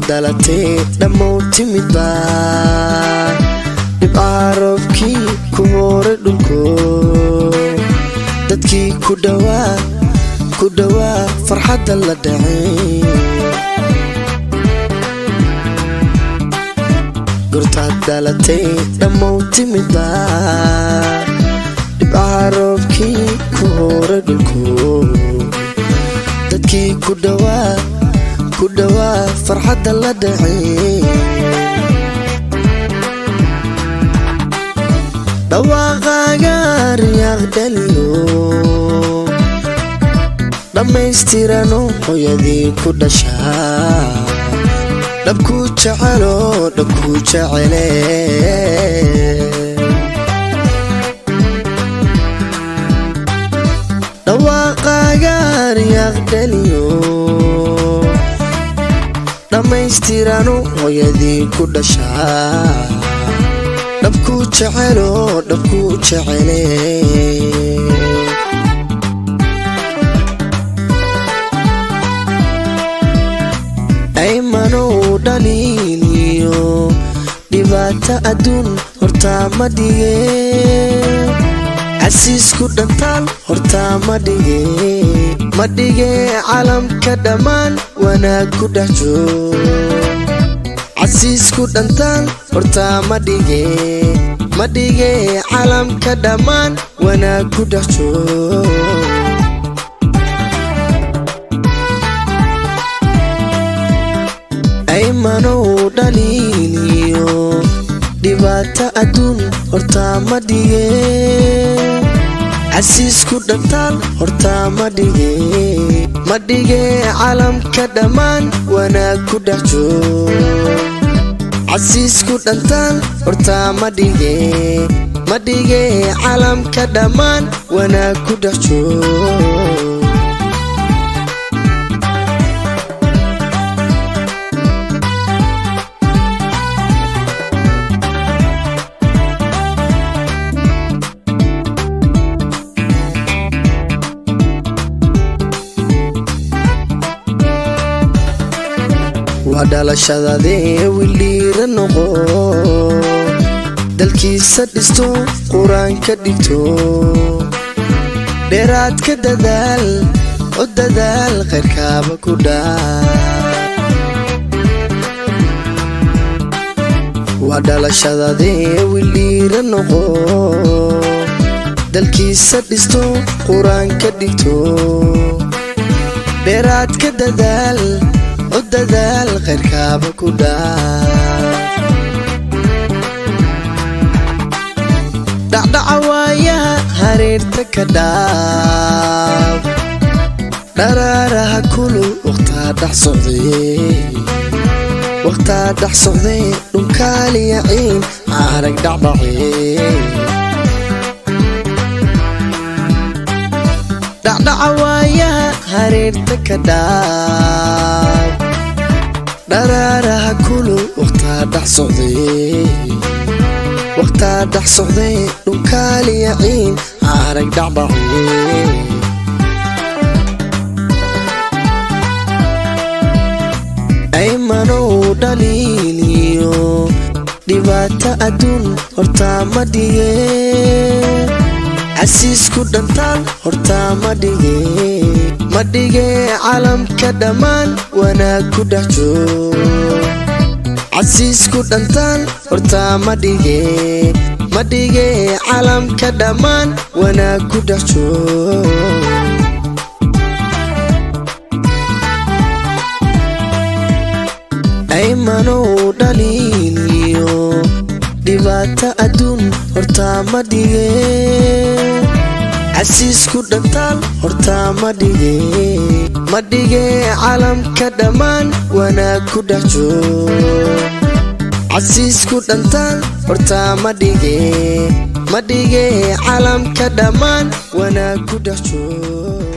dhalatay dhammow timidba dhibcaarobkii ku hore dhulko dadkii ku dhawaa farxadda la dhacay gurtaad dhalatay dhammow timidba dhibcaarobkii ku hore dhulko dadkii ku dhawaa farxadda la dhacay dhawaaqaaga riyaaq dhaliyo dhammaystirano hooyadii ku dhashaa dhabku jecele dhawaaqaaga riyaaq dhaliyo dhammaystirano hooyadii ku dhashaa dhabku jecele aymanow dhaliiliyo dhibaata adduun hortaa ma dhige casiisku dhantaal hortaa ma dhige calamka dhammaan wanaag ku dhex joog casiisku dhantaal hortaa ma dhige calamka dhammaan wanaag ku dhex joog aymanow dhaliiliyo dhibaata adduun hortaa ma dhige casiisku dhantaal hortaa ma dhige calamka dhammaan wanaag ku dhex joog casiisku dhantaal hortaa ma dhige calamka dhammaan wanaag ku dhex joog waa dhalashadadee wiliira noqo dalkiisa dhisto qur-aanka dhigto dheeraad ka dadaal oo dadaal khayrkaaba ku waa dhalashadadee wiliira noqo dalkiisa dhisto qur-aanka dhigto dheeraad ka dadaal oo dadaal khayrkaaba ku dhacdhaca waayaha hareerta ka dhaaf dharaaraha kulul waqtaa dhex socday dhunkaaliya ciin arag dhacdhacee dhacdhaca waayaha hareerta ka dhaaf dharaaraha kulul waqtaa dhex socday dhunkaaliya ciin arag dhacdhacee aymanow dhaliiliyo dhibaata adduun hortaa ma dhige casiisku dhantaal hortaa ma dhige calamka dhammaan wanaag ku dhex joog casiisku dhantaal hortaa ma dhige calamka dhammaan wanaag ku dhex joog aymanow dhaliiliyo dhibaata adduun hortaa ma dhige casiisku dhantaal hortaa ma dhige calamka dhammaan wanaag ku dhex joog casiisku dhantaal hortaa ma dhige calamka dhammaan wanaag ku dhex joog